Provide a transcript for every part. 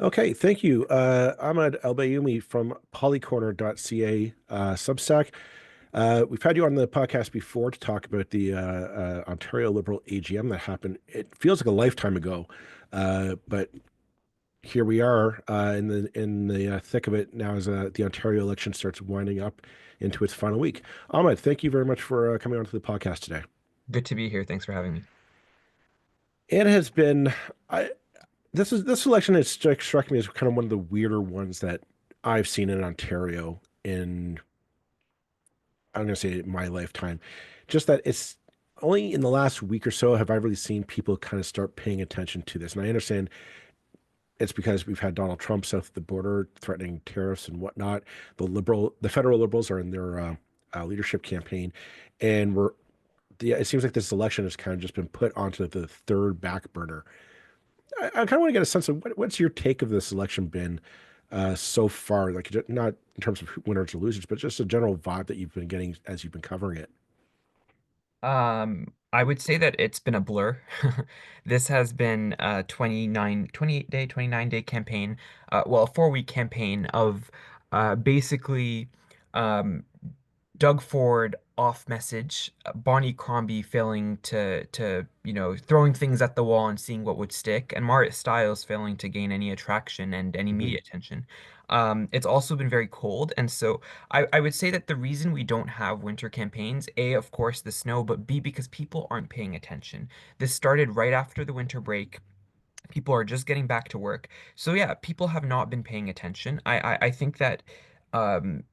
Okay, thank you. Ahmad Elbayoumi from Policorner.ca Substack. We've had you on the podcast before to talk about the Ontario Liberal AGM that happened. It feels like a lifetime ago, but here we are in the thick of it now as the Ontario election starts winding up into its final week. Ahmad, thank you very much for coming onto the podcast today. Good to be here. Thanks for having me. It has been I, this election has struck me as kind of one of the weirder ones that I've seen in Ontario in I'm going to say my lifetime. Just that it's only in the last week or so have I really seen people kind of start paying attention to this. And I understand it's because we've had Donald Trump south of the border threatening tariffs and whatnot. The federal liberals are in their leadership campaign, and it seems like this election has kind of just been put onto the third back burner. I kind of want to get a sense of what's your take of this election been so far, like not in terms of winners or losers, but just a general vibe that you've been getting as you've been covering it. I would say that it's been a blur. This has been a 28-day, 29-day campaign, a 4-week campaign of basically um, Doug Ford off message, Bonnie Crombie failing to throwing things at the wall and seeing what would stick, and Marit Stiles failing to gain any attraction and any Hmm. media attention. It's also been very cold, and so I would say that the reason we don't have winter campaigns, A, of course, the snow, but B, because people aren't paying attention. This started right after the winter break. People are just getting back to work. So yeah, people have not been paying attention. I think that um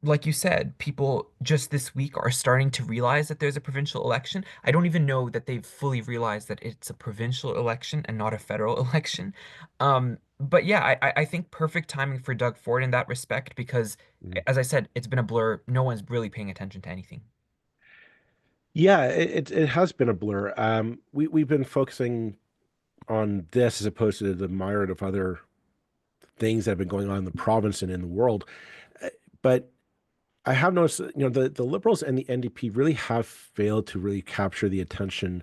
like you said, people just this week are starting to realize that there's a provincial election. I don't even know that they've fully realized that it's a provincial election and not a federal election. But yeah, I think perfect timing for Doug Ford in that respect because, Hmm. as I said, it's been a blur. No one's really paying attention to anything. Yeah, it has been a blur. We've been focusing on this as opposed to the myriad of other things that have been going on in the province and in the world. But I have noticed that, the Liberals and the NDP really have failed to really capture the attention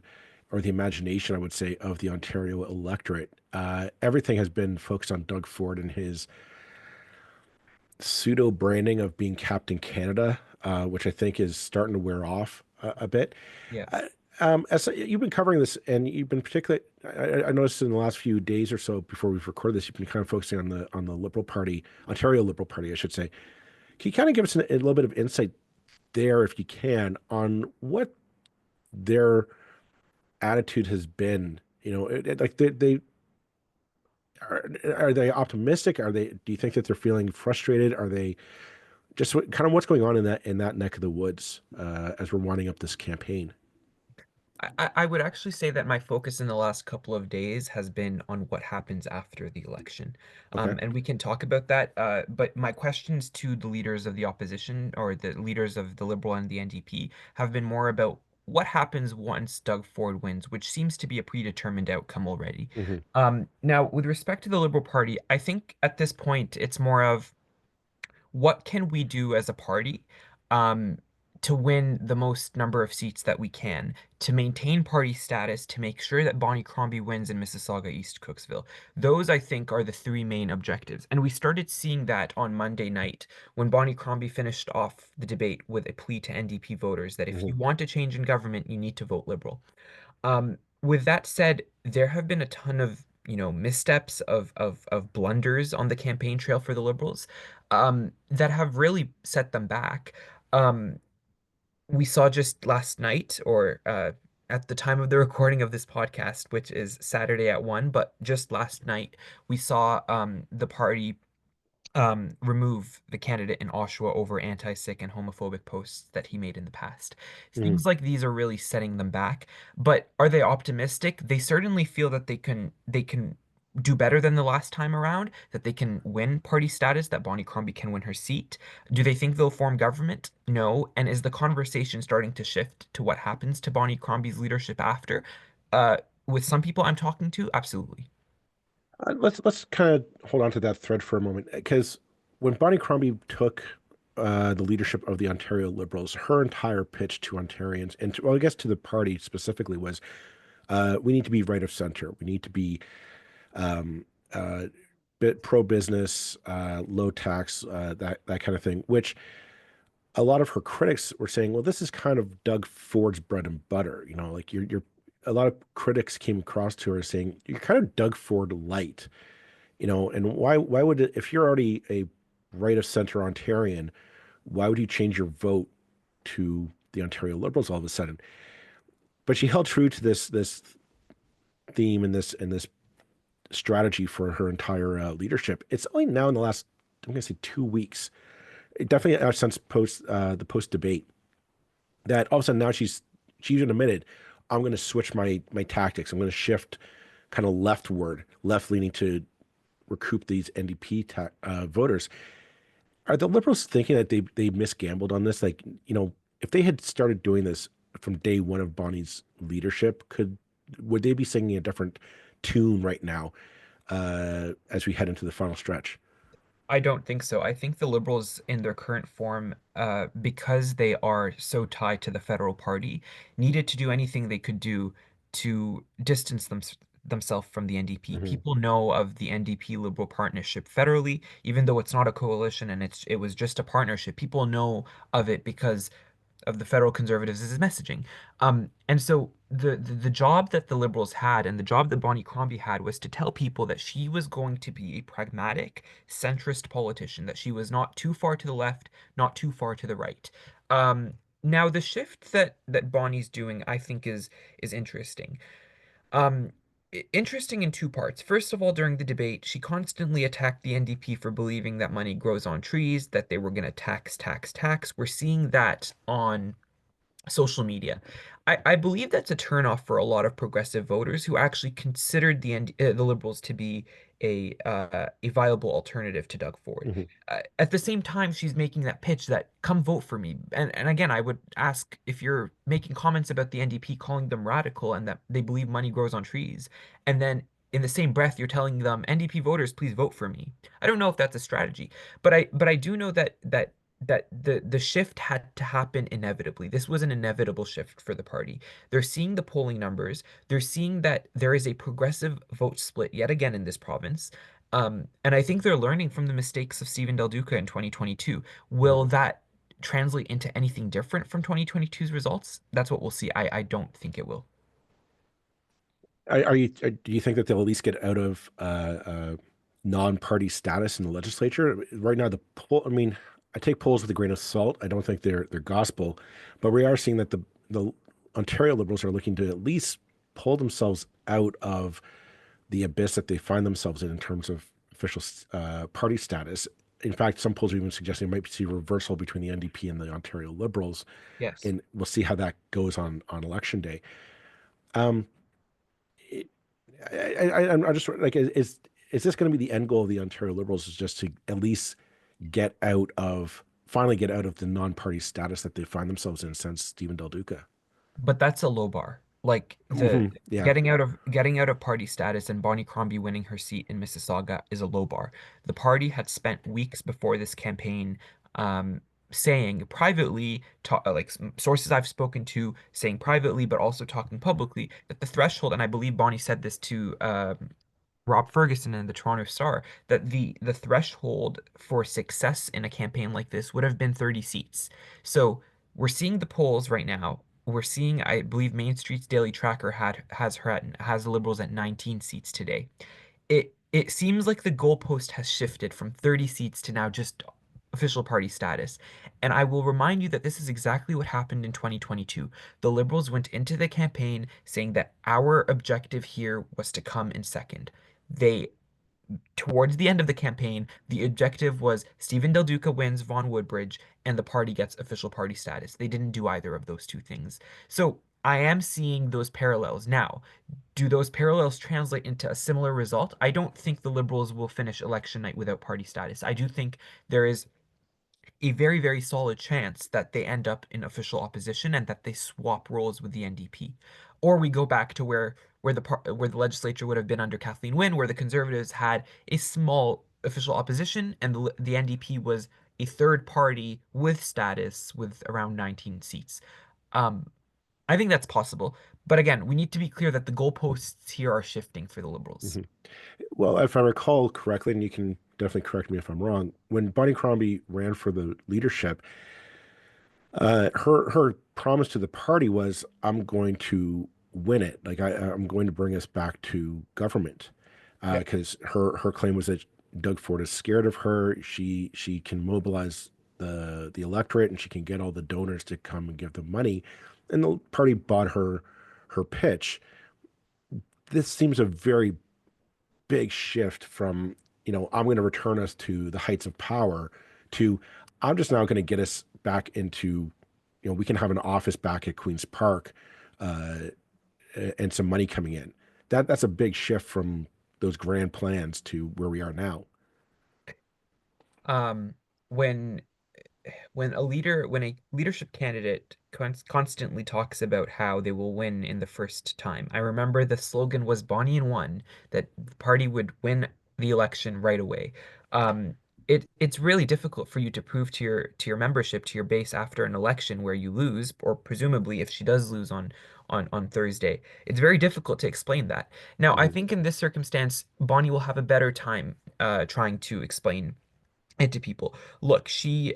or the imagination, I would say, of the Ontario electorate. Everything has been focused on Doug Ford and his pseudo branding of being Captain Canada, which I think is starting to wear off a bit. Yes. Uh, as you've been covering this, and you've been particularly, I noticed in the last few days or so before we've recorded this, you've been kind of focusing on the Liberal Party, Ontario Liberal Party, I should say. Can you kind of give us a little bit of insight there, if you can, on what their attitude has been? Like are they optimistic? Do you think that they're feeling frustrated? Are they just kind of what's going on in that neck of the woods as we're winding up this campaign? I would actually say that my focus in the last couple of days has been on what happens after the election. Okay. And we can talk about that. But my questions to the leaders of the opposition or the leaders of the Liberal and the NDP have been more about what happens once Doug Ford wins, which seems to be a predetermined outcome already. Hmm. Now, with respect to the Liberal Party, I think at this point it's more of what can we do as a party um, to win the most number of seats that we can, to maintain party status, to make sure that Bonnie Crombie wins in Mississauga East Cooksville. Those, I think, are the three main objectives. And we started seeing that on Monday night when Bonnie Crombie finished off the debate with a plea to NDP voters that if Hmm. you want a change in government, you need to vote Liberal. With that said, there have been a ton of, missteps of blunders on the campaign trail for the Liberals, that have really set them back. Um, we saw just last night, or at the time of the recording of this podcast, which is Saturday at 1, but just last night, we saw the party remove the candidate in Oshawa over anti-Sikh and homophobic posts that he made in the past. Hmm. Things like these are really setting them back. But are they optimistic? They certainly feel that they can do better than the last time around, that they can win party status, that Bonnie Crombie can win her seat. Do they think they'll form government? No. And is the conversation starting to shift to what happens to Bonnie Crombie's leadership after? Uh, with some people I'm talking to, absolutely. Let's kind of hold on to that thread for a moment, because when Bonnie Crombie took the leadership of the Ontario Liberals, her entire pitch to Ontarians and well, I guess to the party specifically was, we need to be right of center. We need to be um, uh, bit pro business, low tax, that kind of thing, which a lot of her critics were saying, well, this is kind of Doug Ford's bread and butter. You know, like you're a lot of critics came across to her saying you're kind of Doug Ford light, you know, and why would it, if you're already a right of center Ontarian, why would you change your vote to the Ontario Liberals all of a sudden? But she held true to this theme and this strategy for her entire leadership. It's only now in the last, I'm going to say 2 weeks, definitely since the post debate, that all of a sudden now she even admitted, I'm going to switch my tactics. I'm going to shift kind of leftward, left leaning to recoup these NDP voters. Are the Liberals thinking that they misgambled on this? Like, you know, if they had started doing this from day one of Bonnie's leadership, would they be singing a different tune right now as we head into the final stretch? I don't think so. I think the Liberals, in their current form, because they are so tied to the federal party, needed to do anything they could do to distance themselves from the NDP. Hmm. People know of the NDP Liberal partnership federally, even though it's not a coalition and it was just a partnership. People know of it because of the federal conservatives is messaging. And so the job that the Liberals had and the job that Bonnie Crombie had was to tell people that she was going to be a pragmatic, centrist politician, that she was not too far to the left, not too far to the right. Now the shift that Bonnie's doing, I think, is interesting. Um, Interesting in two parts. First of all, during the debate, she constantly attacked the NDP for believing that money grows on trees, that they were going to tax, tax, tax. We're seeing that on social media. I believe that's a turnoff for a lot of progressive voters who actually considered the Liberals to be a viable alternative to Doug Ford. Hmm. At the same time, she's making that pitch that come vote for me. And again, I would ask if you're making comments about the NDP, calling them radical and that they believe money grows on trees, and then in the same breath you're telling them NDP voters, please vote for me. I don't know if that's a strategy, but I do know that the shift had to happen inevitably. This was an inevitable shift for the party. They're seeing the polling numbers. They're seeing that there is a progressive vote split yet again in this province. And I think they're learning from the mistakes of Stephen Del Duca in 2022. Will that translate into anything different from 2022's results? That's what we'll see. I don't think it will. Do you think that they'll at least get out of non-party status in the legislature? Right now, the poll, I mean, I take polls with a grain of salt. I don't think they're gospel, but we are seeing that the Ontario Liberals are looking to at least pull themselves out of the abyss that they find themselves in terms of official party status. In fact, some polls are even suggesting might see a reversal between the NDP and the Ontario Liberals, Yes. and we'll see how that goes on election day. Um, it, I'm just like, is this going to be the end goal of the Ontario Liberals? Is just to at least finally get out of the non-party status that they find themselves in since Stephen Del Duca? But that's a low bar. Like the Hmm. Yeah. getting out of party status and Bonnie Crombie winning her seat in Mississauga is a low bar. The party had spent weeks before this campaign um, saying privately, sources I've spoken to saying privately, but also talking publicly, that the threshold, and I believe Bonnie said this to Rob Ferguson in the Toronto Star, that the threshold for success in a campaign like this would have been 30 seats. So we're seeing the polls right now. We're seeing, I believe, Main Street's Daily Tracker has the Liberals at 19 seats today. It seems like the goalpost has shifted from 30 seats to now just official party status. And I will remind you that this is exactly what happened in 2022. The Liberals went into the campaign saying that our objective here was to come in second. They Towards the end of the campaign, the objective was Stephen Del Duca wins Vaughan Woodbridge and the party gets official party status. They didn't do either of those two things. So I am seeing those parallels. Now, do those parallels translate into a similar result? I don't think the Liberals will finish election night without party status. I do think there is a very, very solid chance that they end up in official opposition and that they swap roles with the NDP. Or we go back to where the legislature would have been under Kathleen Wynne, where the Conservatives had a small official opposition and the NDP was a third party with status with around 19 seats. Um, I think that's possible, But again, we need to be clear that the goalposts here are shifting for the Liberals. Mhm. Well, if I recall correctly, and you can definitely correct me if I'm wrong, when Bonnie Crombie ran for the leadership, her promise to the party was, "I'm going to win it. Like I'm going to bring us back to government." Yep. Because her claim was that Doug Ford is scared of her. She can mobilize the electorate, and she can get all the donors to come and give them money, and the party bought her pitch. This seems a very big shift from, I'm going to return us to the heights of power to, I'm just now going to get us back into, we can have an office back at Queen's Park, uh, and some money coming in. That's a big shift from those grand plans to where we are now. Um, when when a leadership candidate constantly talks about how they will win in the first time. I remember the slogan was Bonnie in one, that the party would win the election right away. Um, it's really difficult for you to prove to your membership, to your base after an election where you lose, or presumably if she does lose on Thursday. It's very difficult to explain that. Now, I Mhm. think in this circumstance, Bonnie will have a better time trying to explain it to people. Look, she's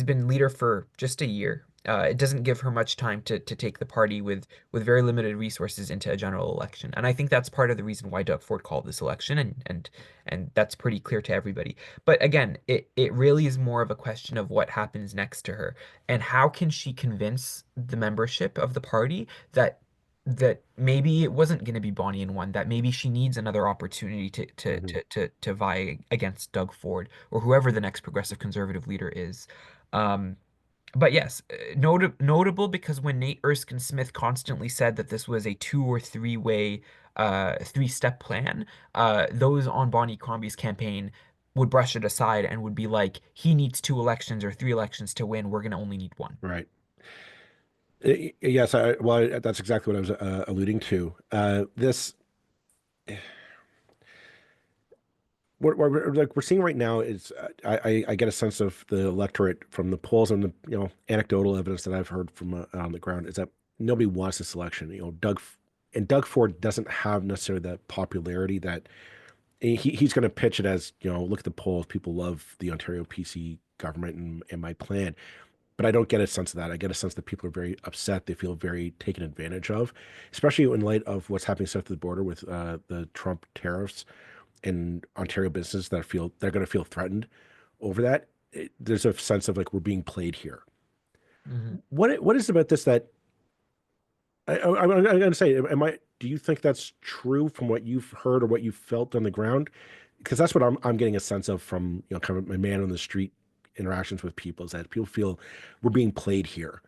been leader for just a year. It doesn't give her much time to take the party with very limited resources into a general election. And I think that's part of the reason why Doug Ford called this election, and that's pretty clear to everybody. But again, it really is more of a question of what happens next to her, and how can she convince the membership of the party that maybe it wasn't going to be Bonnie in one, that maybe she needs another opportunity Mhm. to vie against Doug Ford or whoever the next progressive conservative leader is. Um, but yes, notable because when Nate Erskine Smith constantly said that this was a two or three-way, three-step plan, those on Bonnie Crombie's campaign would brush it aside and would be like, he needs two elections or three elections to win. We're going to only need one. Right. Yes, well, that's exactly what I was alluding to. This what we're seeing right now is, I get a sense of the electorate from the polls and the, anecdotal evidence that I've heard from on the ground is that nobody wants this election. Doug Ford doesn't have necessarily the popularity that he's going to pitch it as, look at the polls. People love the Ontario PC government and my plan. But I don't get a sense of that. I get a sense that people are very upset. They feel very taken advantage of, especially in light of what's happening south of the border with the Trump tariffs and Ontario businesses that feel they're going to feel threatened over that. There's a sense of like we're being played here. Mhm. What is it about this that I'm going to say? Am I? Do you think that's true from what you've heard or what you've felt on the ground? Because that's what I'm getting a sense of from, kind of my man on the street interactions with people, is that people feel we're being played here,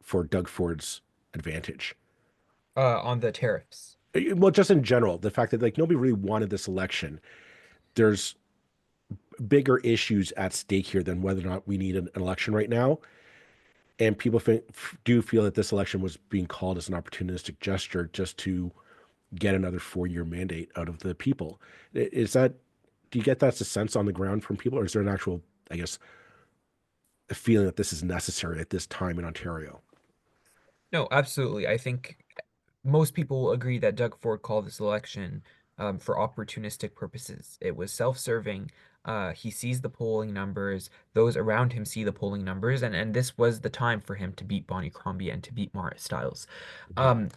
for Doug Ford's advantage. On the tariffs. Well, just in general, the fact that like nobody really wanted this election. There's bigger issues at stake here than whether or not we need an election right now. And people do feel that this election was being called as an opportunistic gesture just to get another 4-year mandate out of the people. Is that, do you get that as a sense on the ground from people, or is there an actual, I guess, a feeling that this is necessary at this time in Ontario? No, absolutely. I think most people will agree that Doug Ford called this election for opportunistic purposes. It was self-serving. He sees the polling numbers. Those around him see the polling numbers, and this was the time for him to beat Bonnie Crombie and to beat Marit Stiles. Mhm. Um,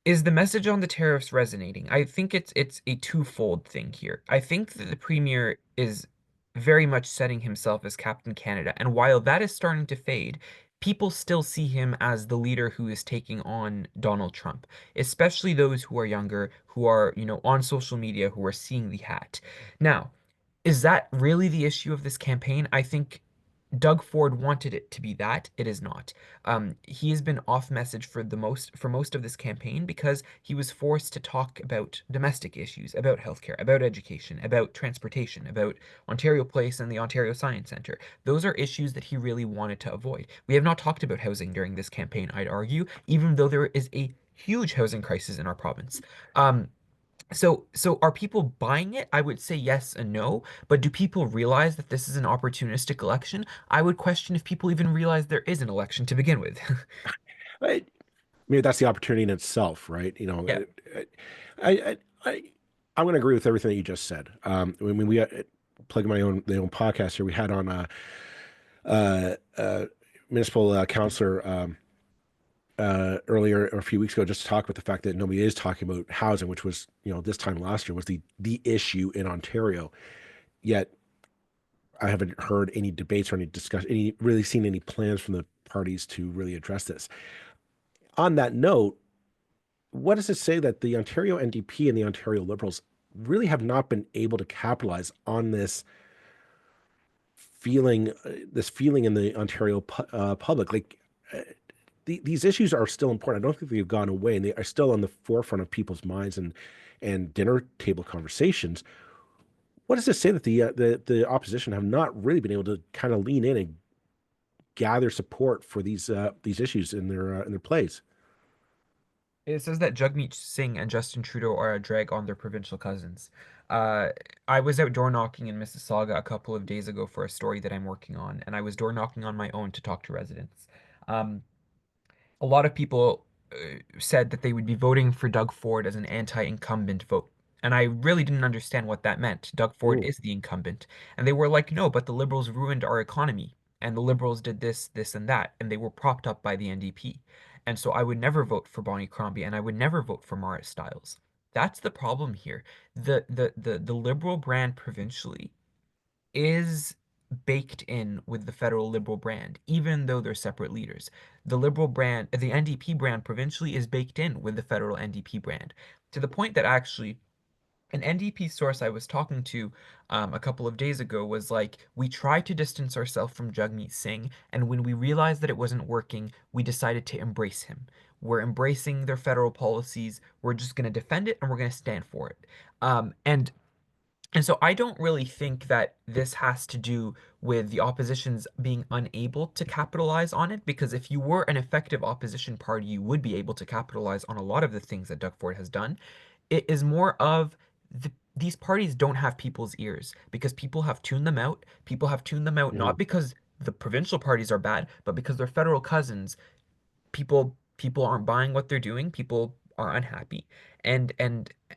is the message on the tariffs resonating? I think it's a twofold thing here. I think that the premier is very much setting himself as Captain Canada, and while that is starting to fade, people still see him as the leader who is taking on Donald Trump, especially those who are younger, who are, on social media, who are seeing the hat. Now, is that really the issue of this campaign? I think Doug Ford wanted it to be that. It is not. He has been off message for most of this campaign because he was forced to talk about domestic issues, about healthcare, about education, about transportation, about Ontario Place and the Ontario Science Centre. Those are issues that he really wanted to avoid. We have not talked about housing during this campaign, I'd argue, even though there is a huge housing crisis in our province. Um, so are people buying it? I would say yes and no, but do people realize that this is an opportunistic election? I would question if people even realize there is an election to begin with. I, maybe that's the opportunity in itself, right? Yeah. I, I, I I'm going to agree with everything that you just said. I mean, plugging the own podcast here. We had on uh, uh, municipal councilor earlier or a few weeks ago just to talk about the fact that nobody is talking about housing, which was this time last year was the issue in Ontario. Yet I haven't heard any debates or any discussion, any really seen any plans from the parties to really address this. On that note, what does it say that the Ontario NDP and the Ontario Liberals really have not been able to capitalize on this feeling in the Ontario public? Like these issues are still important. I don't think they've gone away, and they are still on the forefront of people's minds and dinner table conversations. What does it say that the opposition have not really been able to kind of lean in and gather support for these issues in their plays? It says that Jagmeet Singh and Justin Trudeau are a drag on their provincial cousins. Uh, I was out door knocking in Mississauga a couple of days ago for a story that I'm working on, and I was door knocking on my own to talk to residents. Um, a lot of people said that they would be voting for Doug Ford as an anti-incumbent vote. And I really didn't understand what that meant. Doug Ford Mm, is the incumbent. And they were like, no, but the Liberals ruined our economy. And the Liberals did this, this, and that. And they were propped up by the NDP. And so I would never vote for Bonnie Crombie and I would never vote for Marit Stiles. That's the problem here. The Liberal brand provincially is baked in with the federal Liberal brand, even though they're separate leaders. The Liberal brand, the NDP brand provincially is baked in with the federal NDP brand, to the point that actually an NDP source I was talking to a couple of days ago was like, we tried to distance ourselves from Jagmeet Singh, and when we realized that it wasn't working, we decided to embrace him. We're embracing their federal policies. We're just going to defend it and we're going to stand for it. Um, and and so I don't really think that this has to do with the opposition's being unable to capitalize on it, because if you were an effective opposition party, you would be able to capitalize on a lot of the things that Doug Ford has done. It is more of these parties don't have people's ears because people have tuned them out. People have tuned them out not mhm. because the provincial parties are bad, but because they're federal cousins. People aren't buying what they're doing. People are unhappy. And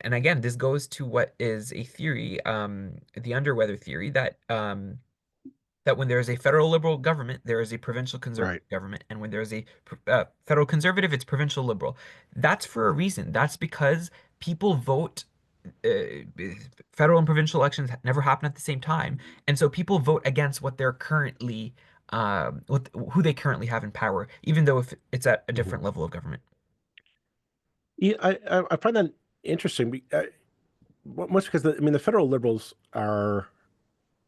again, this goes to what is a theory, the underweather theory, that when there is a federal liberal government, there is a provincial Right. conservative government, and when there is a federal conservative, it's provincial liberal. That's for a reason. That's because people vote. Federal and provincial elections never happen at the same time, and so people vote against what they're currently, what who they currently have in power, even though if it's at a Mhm. different level of government. Yeah, I find that interesting. Much because I mean the federal Liberals are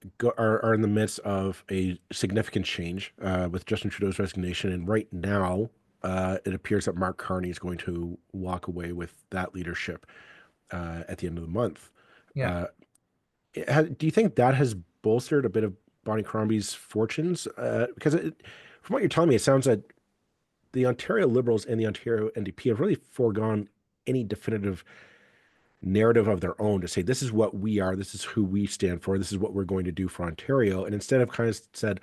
in the midst of a significant change with Justin Trudeau's resignation, and right now it appears that Mark Carney is going to walk away with that leadership at the end of the month. Yeah. Uh, do you think that has bolstered a bit of Bonnie Crombie's fortunes? Because from what you're telling me, it sounds like the Ontario Liberals and the Ontario NDP have really foregone any definitive narrative of their own to say this is what we are, this is who we stand for, this is what we're going to do for Ontario, and instead of kind of said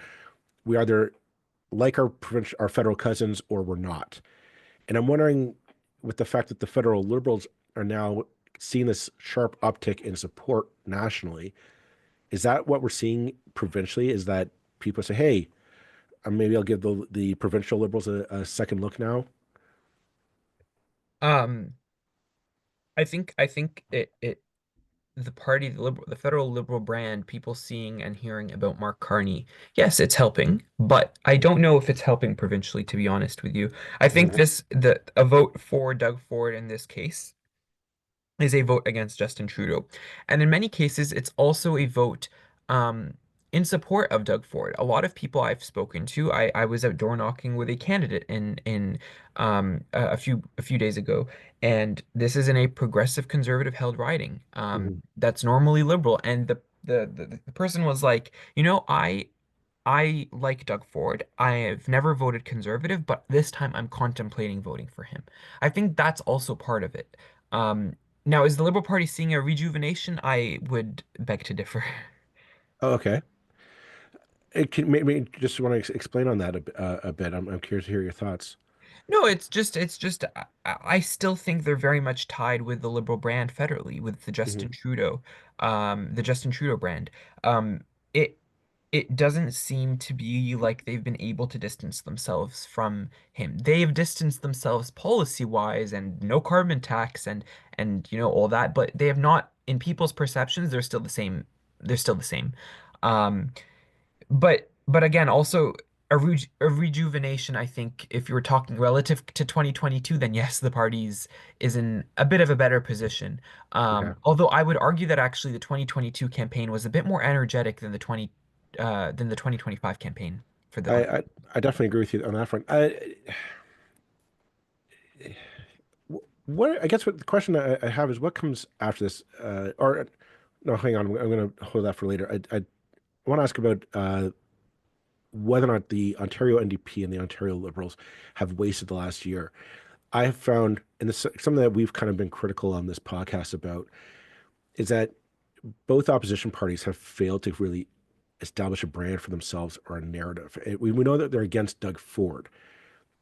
we are either like our provincial, our federal cousins, or we're not. And I'm wondering, with the fact that the federal Liberals are now seeing this sharp uptick in support nationally, is that what we're seeing provincially? Is that people say, "Hey, maybe I'll give the provincial Liberals a second look now"? Um, I think it the party, the federal liberal brand, people seeing and hearing about Mark Carney, yes, it's helping, but I don't know if it's helping provincially, to be honest with you. I think Mhm. the a vote for Doug Ford in this case is a vote against Justin Trudeau. And in many cases, it's also a vote um, in support of Doug Ford. A lot of people I've spoken to, I was out door knocking with a candidate in a few days ago, and this is in a progressive conservative held riding Mhm. that's normally liberal. And the person was like, I like Doug Ford. I have never voted conservative, but this time I'm contemplating voting for him. I think that's also part of it. Um, Now, is the Liberal Party seeing a rejuvenation? I would beg to differ. Oh, okay. It can maybe just want to explain on that a bit. I'm curious to hear your thoughts. No, I still think they're very much tied with the Liberal brand federally, with Hmm. The Justin Trudeau brand. Um, it it doesn't seem to be like they've been able to distance themselves from him. They've distanced themselves policy-wise and no carbon tax and all that, but they have not, in people's perceptions, they're still the same. They're still the same. Um, but again, also a rejuvenation, I think, if you were talking relative to 2022, then yes, the party's is in a bit of a better position. Okay. Although I would argue that actually the 2022 campaign was a bit more energetic than the 2025 campaign for the I, on. I I definitely agree with you on that front. What I guess what the question I have is what comes after this? Or no, hang on. I'm going to hold that for later. I want to ask about whether or not the Ontario NDP and the Ontario Liberals have wasted the last year. I have found, and this is something that we've kind of been critical on this podcast about, is that both opposition parties have failed to really establish a brand for themselves or a narrative. We know that they're against Doug Ford,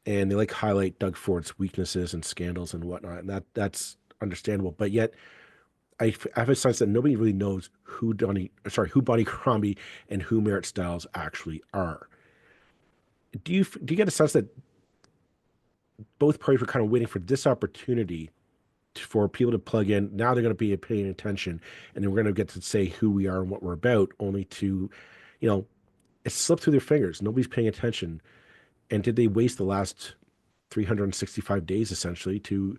and they like highlight Doug Ford's weaknesses and scandals and whatnot, and that's understandable. But yet, I have a sense that nobody really knows who Bonnie Crombie and who Marit Stiles actually are. Do you get a sense that both parties were kind of waiting for this opportunity for people to plug in? Now they're going to be paying attention, and then we're going to get to say who we are and what we're about, only to, you know, it slipped through their fingers. Nobody's paying attention. And did they waste the last 365 days essentially to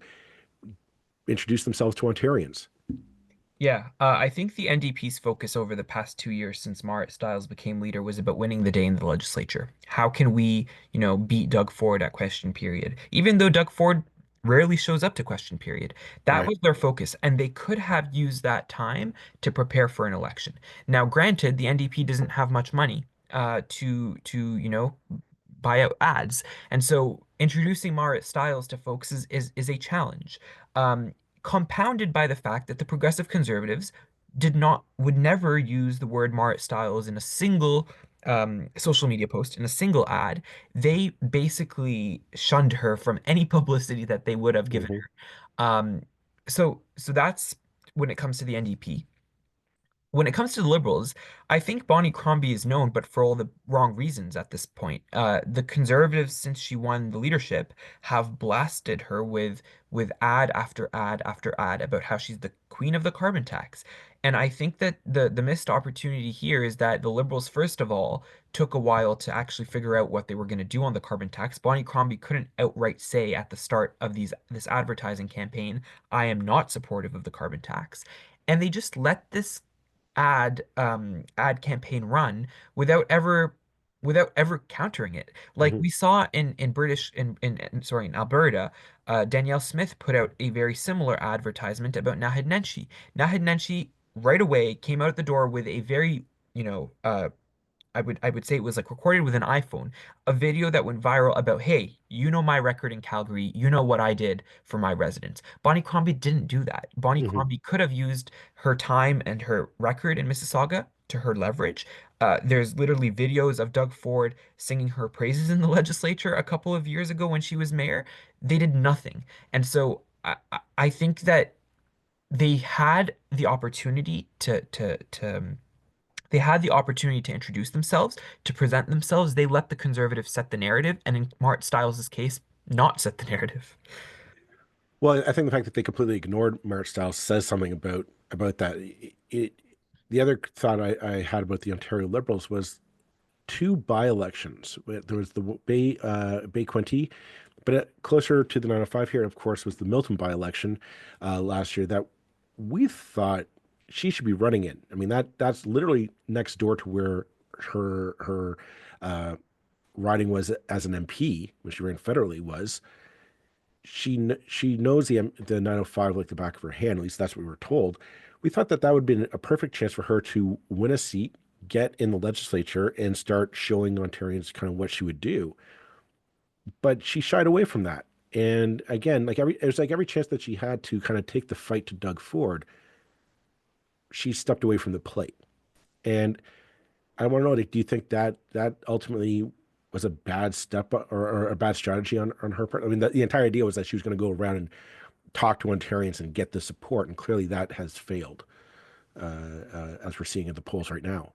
introduce themselves to Ontarians? Yeah, I think the NDP's focus over the past 2 years since Marit Stiles became leader was about winning the day in the legislature. How can we, beat Doug Ford at question period? Even though Doug Ford rarely shows up to question period, that Right. was their focus, and they could have used that time to prepare for an election. Now, granted, the NDP doesn't have much money to buy out ads, and so introducing Marit Stiles to folks is a challenge. Um, Compounded by the fact that the progressive conservatives would never use the word Marit Stiles in a single social media post, in a single ad. They basically shunned her from any publicity that they would have given Hmm. her. So that's when it comes to the NDP. When it comes to the Liberals, I think Bonnie Crombie is known, but for all the wrong reasons at this point. The Conservatives, since she won the leadership, have blasted her with ad after ad after ad about how she's the queen of the carbon tax. And I think that the missed opportunity here is that the Liberals, first of all, took a while to actually figure out what they were going to do on the carbon tax. Bonnie Crombie couldn't outright say at the start of this advertising campaign, I am not supportive of the carbon tax. And they just let this ad campaign run without ever countering it. Like Hmm. we saw in Alberta, Danielle Smith put out a very similar advertisement about Nahid Nenshi. Nahid Nenshi right away came out the door with a very, you know, I would say it was like recorded with an iPhone, a video that went viral about, hey, you know my record in Calgary, you know what I did for my residents. Bonnie Crombie didn't do that. Bonnie Hmm. Crombie could have used her time and her record in Mississauga to her leverage. There's literally videos of Doug Ford singing her praises in the legislature a couple of years ago when she was mayor. They did nothing. And so I think that they had the opportunity to introduce themselves, to present themselves. They let the conservatives set the narrative, and in Mart Stiles' case, not set the narrative. Well, I think the fact that they completely ignored Marit Stiles says something about that. The other thought I had about the Ontario Liberals was two by-elections. There was the Bay Quinte, but closer to the 905 here, of course, was the Milton by-election last year that we thought she should be running in. I mean, that's literally next door to where her uh, riding was as an MP when she ran federally was. She knows the 905 like the back of her hand. At least that's what we were told. We thought that would be a perfect chance for her to win a seat, get in the legislature, and start showing Ontarians kind of what she would do. But she shied away from that. And again, it was like every chance that she had to kind of take the fight to Doug Ford, she stepped away from the plate. And I want to know, like, do you think that ultimately was a bad step or a bad strategy on her part. I mean, the entire idea was that she was going to go around and talk to Ontarians and get the support, and clearly that has failed, as we're seeing at the polls right now.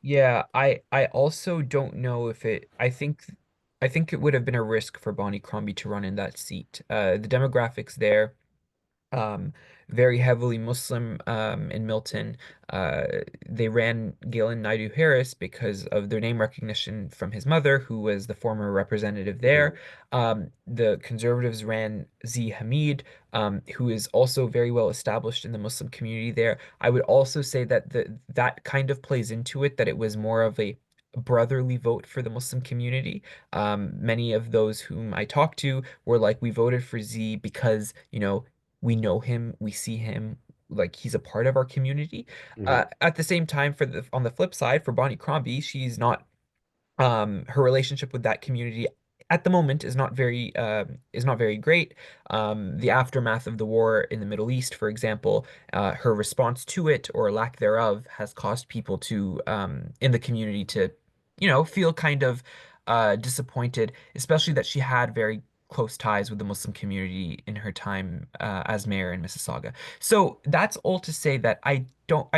Yeah, I also don't know if it I think it would have been a risk for Bonnie Crombie to run in that seat. The demographics there um, very heavily Muslim in Milton. Uh, they ran Galen Naidu Harris because of their name recognition from his mother, who was the former representative there. Mhm. The conservatives ran Z Hamid, who is also very well established in the Muslim community there. I would also say that that kind of plays into it, that it was more of a brotherly vote for the Muslim community. Many of those whom I talked to were like, we voted for Z because, we know him, we see him, like he's a part of our community. Mhm. At the same time, on the flip side, for Bonnie Crombie, she's not her relationship with that community at the moment is not very great. The aftermath of the war in the Middle East, for example, her response to it or lack thereof has caused people to in the community to, feel kind of disappointed, especially that she had very close ties with the Muslim community in her time as mayor in Mississauga. So that's all to say that I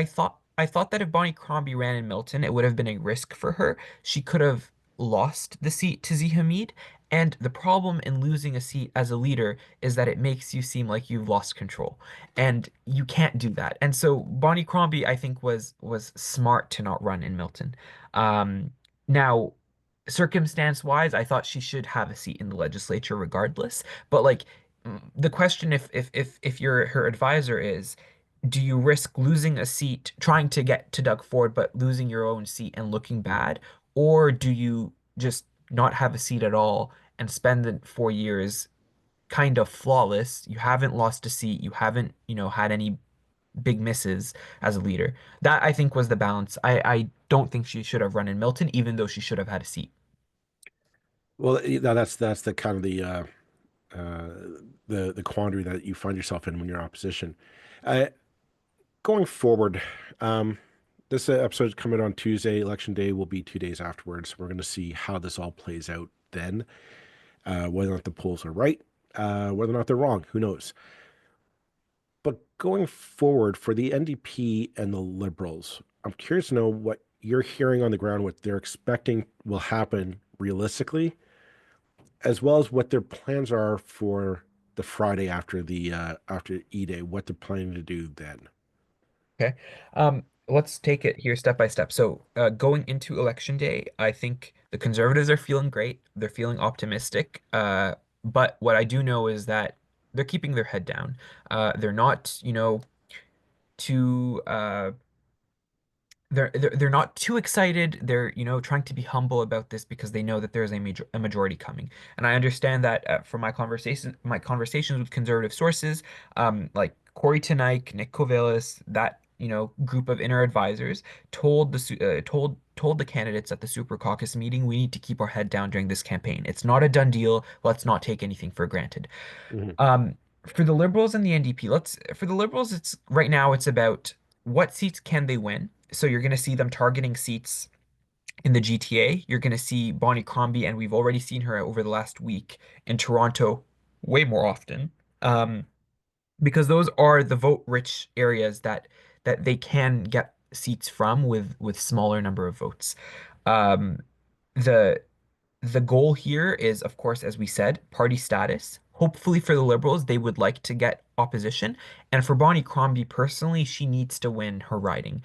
thought that if Bonnie Crombie ran in Milton, it would have been a risk for her. She could have lost the seat to Z Hamid. And the problem in losing a seat as a leader is that it makes you seem like you've lost control. And you can't do that. And so Bonnie Crombie, I think, was smart to not run in Milton. Now, circumstance wise, I thought she should have a seat in the legislature regardless. But like the question if you're her advisor is do you risk losing a seat trying to get to Doug Ford, but losing your own seat and looking Mhm. bad? Or do you just not have a seat at all and spend the 4 years kind of flawless? You haven't lost a seat. You haven't, had any big misses as a leader. That I think was the balance. I don't think she should have run in Milton, even though she should have had a seat. Well, that's the kind of uh, the quandary that you find yourself in when you're in opposition. Uh, Going forward, um, this episode is coming on Tuesday. Election day will be 2 days afterwards. We're going to see how this all plays out then, whether or not the polls are right, whether or not they're wrong. Who knows? But going forward for the NDP and the Liberals, I'm curious to know what you're hearing on the ground, what they're expecting will happen realistically, as well as what their plans are for the Friday after the after E-Day, what they're planning to do then. Okay. Let's take it here step by step. So, going into election day, I think the conservatives are feeling great. They're feeling optimistic. But what I do know is that they're keeping their head down. They're not, too they're not too excited. They're, trying to be humble about this because they know that there's a majority coming. And I understand that from my conversations with conservative sources, like Corey Tenike, Nick Kovelis, that, group of inner advisors told the candidates at the Super Caucus meeting, we need to keep our head down during this campaign. It's not a done deal. Let's not take anything for granted. Mhm. Um, for the Liberals and the NDP, for the Liberals, it's right now it's about what seats can they win. So you're going to see them targeting seats in the GTA. You're going to see Bonnie Crombie, and we've already seen her over the last week in Toronto way more often. Um, because those are the vote-rich areas that they can get seats from with smaller number of votes. Um, the the goal here is, of course, as we said, party status. Hopefully for the Liberals, they would like to get opposition. And for Bonnie Crombie personally, she needs to win her riding.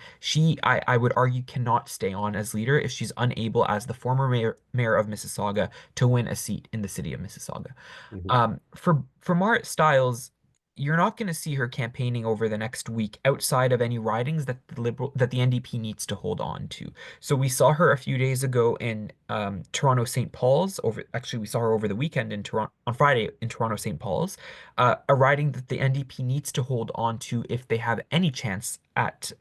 I would argue, cannot stay on as leader if she's unable, as the former mayor of Mississauga, to win a seat in the city of Mississauga. Mhm. For Marit Stiles, you're not going to see her campaigning over the next week outside of any ridings that the NDP needs to hold on to. So we saw her a few days ago in Toronto St. Paul's. Actually, we saw her over the weekend in Toronto on Friday in Toronto St. Paul's, a riding that the NDP needs to hold on to if they have any chance at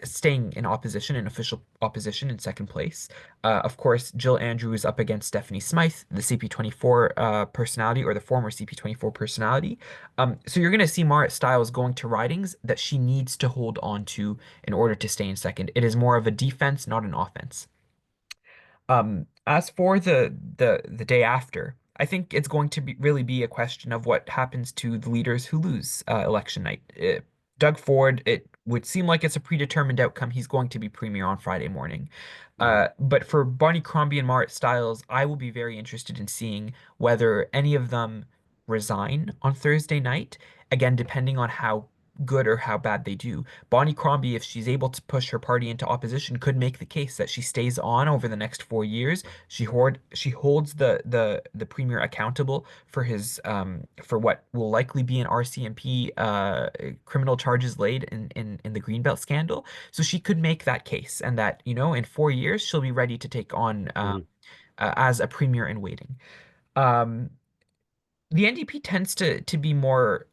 staying in opposition, in official opposition in second place. Of course, Jill Andrews up against Stephanie Smythe, the CP24 personality, or the former CP24 personality. So you're going to see Marit Stiles going to ridings that she needs to hold on to in order to stay in second. It is more of a defense, not an offense. As for the day after, I think it's going to be really be a question of what happens to the leaders who lose election night. Doug Ford, it would seem like it's a predetermined outcome. He's going to be premier on Friday morning. Mhm. But for Bonnie Crombie and Marit Stiles, I will be very interested in seeing whether any of them resign on Thursday night. Again, depending on how good or how bad they do. Bonnie Crombie, if she's able to push her party into opposition, could make the case that she stays on over the next 4 years. She holds the premier accountable for his for what will likely be an RCMP criminal charges laid in the Greenbelt scandal. So she could make that case, and that in 4 years she'll be ready to take on Mhm. as a premier in waiting. Um, the NDP tends to be more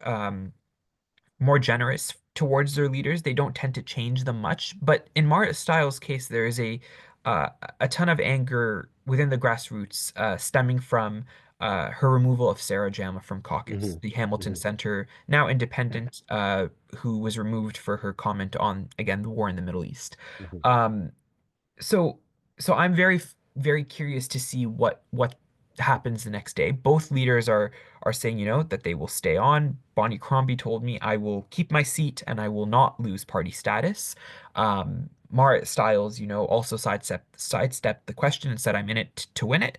generous towards their leaders. They don't tend to change them much. But in Marit Stiles' case, there is uh, a ton of anger within the grassroots stemming from her removal of Sarah Jama from caucus, Mhm. the Hamilton Mhm. Center, now independent, who was removed for her comment on, again, the war in the Middle East. Mhm. Um, so so I'm very curious to see what happens the next day. Both leaders are saying, that they will stay on. Bonnie Crombie told me I will keep my seat and I will not lose party status. Marit Stiles, also sidestepped the question and said I'm in it to win it.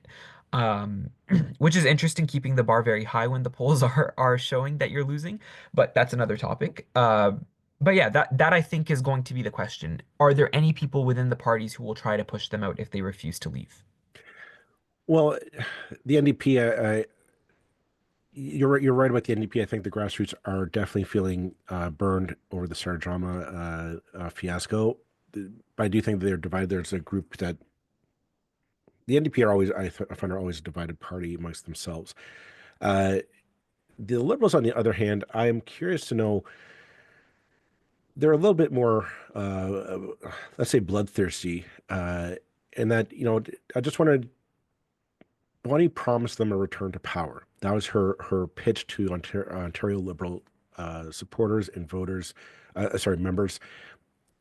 Um, which is interesting, keeping the bar very high when the polls are showing that you're losing, but that's another topic. But yeah, that I think is going to be the question. Are there any people within the parties who will try to push them out if they refuse to leave? Well, the NDP, you're right. You're right about the NDP. I think the grassroots are definitely feeling burned over the Sarah drama fiasco. But I do think they're divided. There's a group that the NDP are always, I find, are always a divided party amongst themselves. Uh, the Liberals, on the other hand, I am curious to know they're a little bit more, let's say, bloodthirsty, in that I just wanted Bonnie promised them a return to power. That was her pitch to Ontario Liberal supporters and voters, sorry, members,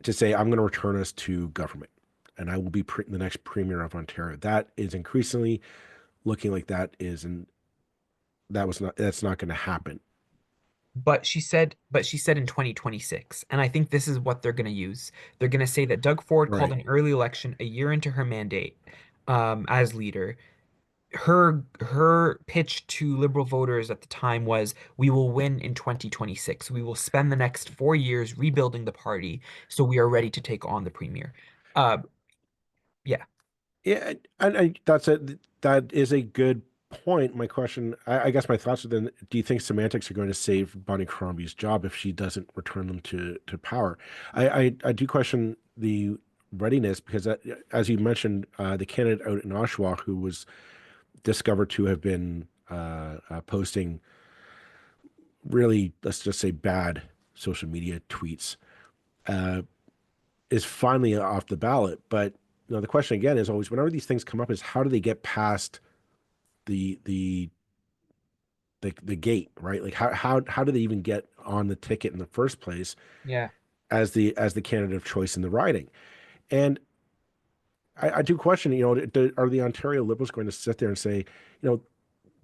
to say, "I'm going to return us to government, and I will be the next premier of Ontario." That is increasingly looking like that's not going to happen. But she said in 2026, and I think this is what they're going to use. They're going to say that Doug Ford called Right. an early election a year into her mandate as leader. Her pitch to Liberal voters at the time was, "We will win in 2026. We will spend the next 4 years rebuilding the party, so we are ready to take on the premier." Uh, yeah. Yeah, and that is a good point. My question, I guess my thoughts are then, do you think semantics are going to save Bonnie Crombie's job if she doesn't return them to power? I do question the readiness because, as you mentioned, the candidate out in Oshawa who was discovered to have been posting really, let's just say, bad social media tweets, uh, is finally off the ballot. But the question again is always, whenever these things come up, is how do they get past the the the gate, right? Like how do they even get on the ticket in the first place Yeah. as the candidate of choice in the riding? And I do question, are the Ontario Liberals going to sit there and say,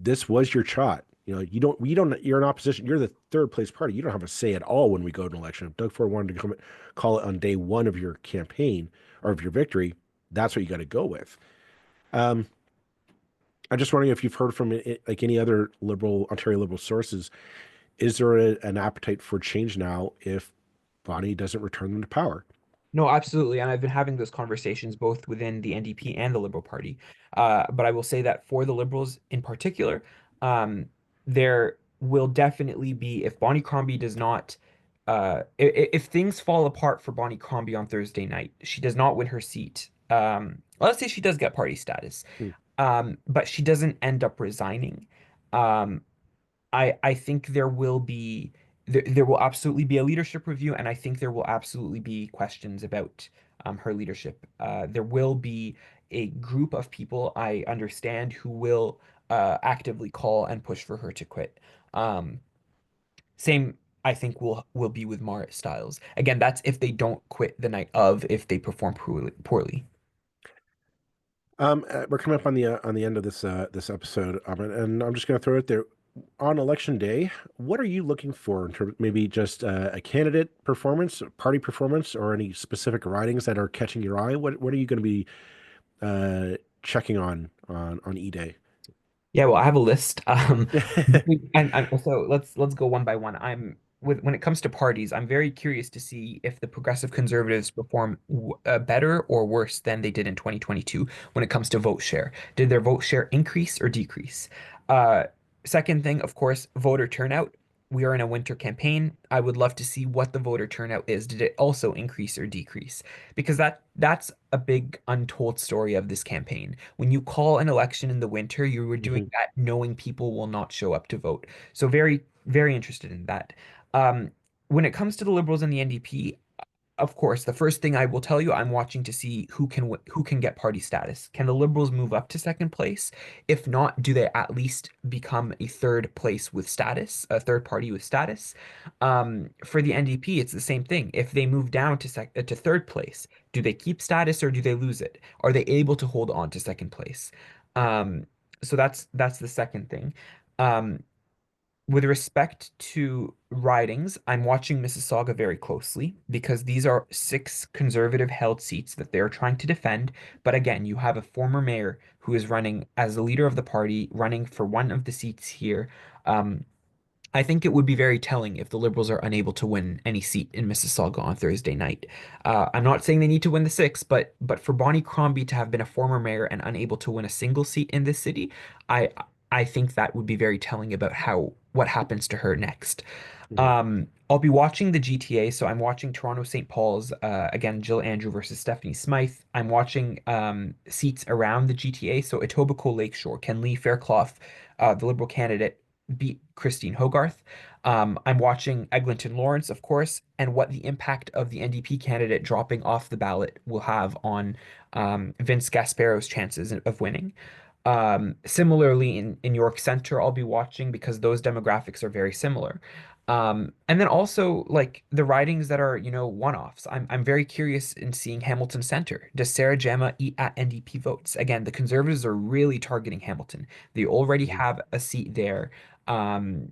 this was your shot? You're in opposition. You're the third place party. You don't have a say at all when we go to an election. If Doug Ford wanted to call it on day one of your campaign or of your victory, that's what you got to go with. Um, I'm just wondering if you've heard from like any other Ontario Liberal sources. Is there an appetite for change now if Bonnie doesn't return them to power? No, absolutely. And I've been having those conversations both within the NDP and the Liberal Party. But I will say that for the Liberals in particular, um, there will definitely be, if Bonnie Crombie does not, if things fall apart for Bonnie Crombie on Thursday night, she does not win her seat. Let's say she does get party status, Hmm. but she doesn't end up resigning. Um, I think there will absolutely be a leadership review, and I think there will absolutely be questions about her leadership. There will be a group of people I understand who will actively call and push for her to quit. Um, Same, I think will be with Marit Stiles. Again, that's if they don't quit the night of, if they perform poorly. We're coming up on the end of this episode, and I'm just going to throw it there. On election day, what are you looking for in terms maybe just a candidate performance, party performance, or any specific ridings that are catching your eye? What are you going to be checking on E-Day? Yeah, well, I have a list. So let's go one by one. I'm with when it comes to parties, I'm very curious to see if the progressive conservatives perform better or worse than they did in 2022 when it comes to vote share. Did their vote share increase or decrease? Uh, Second thing, of course, voter turnout. We are in a winter campaign. I would love to see what the voter turnout is. Did it also increase or decrease? Because that's a big untold story of this campaign. When you call an election in the winter, you were doing Mhm. that knowing people will not show up to vote. So very, very interested in that. Um, when it comes to the Liberals and the NDP, of course, the first thing I will tell you, I'm watching to see who can get party status. Can the Liberals move up to second place? If not, do they at least become a third place with status, a third party with status? For the NDP, it's the same thing. If they move down to third place, do they keep status or do they lose it? Are they able to hold on to second place? Um, so that's the second thing. Um, with respect to ridings, I'm watching Mississauga very closely because these are six conservative held seats that they're trying to defend. But again, you have a former mayor who is running as the leader of the party, running for one of the seats here. Um, I think it would be very telling if the Liberals are unable to win any seat in Mississauga on Thursday night. I'm not saying they need to win the six, but for Bonnie Crombie to have been a former mayor and unable to win a single seat in this city, I I think that would be very telling about how what happens to her next. Mhm. I'll be watching the GTA, so I'm watching Toronto St. Paul's again, Jill Andrew versus Stephanie Smythe. I'm watching seats around the GTA, so Etobicoke Lakeshore. Can Lee Fairclough, the Liberal candidate, beat Christine Hogarth? I'm watching Eglinton Lawrence, of course, and what the impact of the NDP candidate dropping off the ballot will have on Vince Gasparo's chances of winning. Similarly, in York Center, I'll be watching because those demographics are very similar. And then also like the ridings that are, one-offs. I'm very curious in seeing Hamilton Center. Does Sarah Jama eat at NDP votes? Again, the Conservatives are really targeting Hamilton. They already Mhm. have a seat there. Um,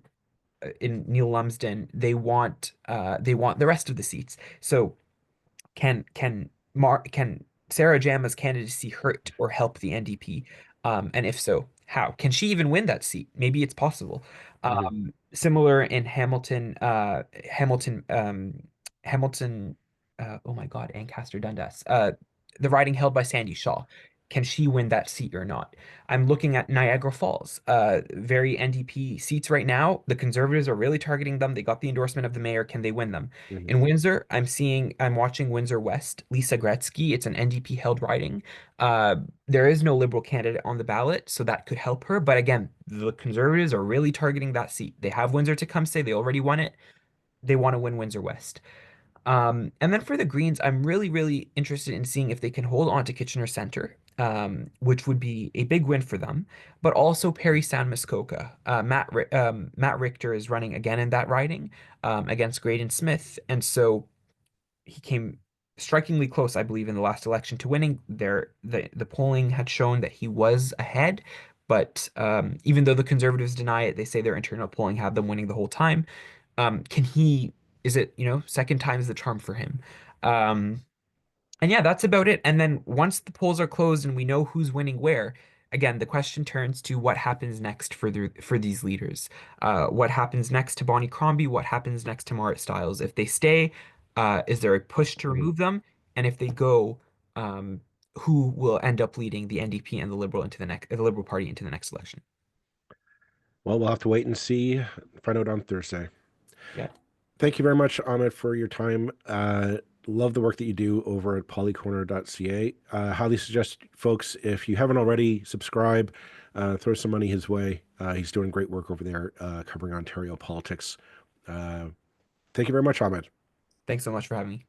in Neil Lumsden, they want the rest of the seats. So can Sarah Jama's candidacy hurt or help the NDP? And if so, how? Can she even win that seat? Maybe it's possible. Mhm. Similar in Hamilton, oh my God, Ancaster Dundas. The riding held by Sandy Shaw. Can she win that seat or not? I'm looking at Niagara Falls, very NDP seats right now. The Conservatives are really targeting them. They got the endorsement of the mayor. Can they win them? Mhm. In Windsor, I'm watching Windsor West, Lisa Gretzky. It's an NDP held riding. There is no Liberal candidate on the ballot, so that could help her. But again, the Conservatives are really targeting that seat. They have Windsor to come say they already won it. They want to win Windsor West. And then for the Greens, I'm really, really interested in seeing if they can hold on to Kitchener Center, which would be a big win for them, but also Perry San Muskoka. Matt Richter is running again in that riding against Graydon Smith. And so he came strikingly close, I believe, in the last election to winning. The polling had shown that he was ahead, but even though the Conservatives deny it, they say their internal polling had them winning the whole time. Can he? Is it second time is the charm for him? Um, and yeah, that's about it. And then once the polls are closed and we know who's winning where, again, the question turns to what happens next for these leaders. What happens next to Bonnie Crombie? What happens next to Marit Stiles? If they stay, is there a push to Mhm. remove them? And if they go, um, who will end up leading the NDP and the Liberal Party into the next election? Well, we'll have to wait and see, find out on Thursday. Yeah. Thank you very much, Ahmed, for your time. Love the work that you do over at Policorner.ca. Highly suggest folks, if you haven't already, subscribe, throw some money his way. He's doing great work over there covering Ontario politics. Uh, Thank you very much, Ahmed. Thanks so much for having me.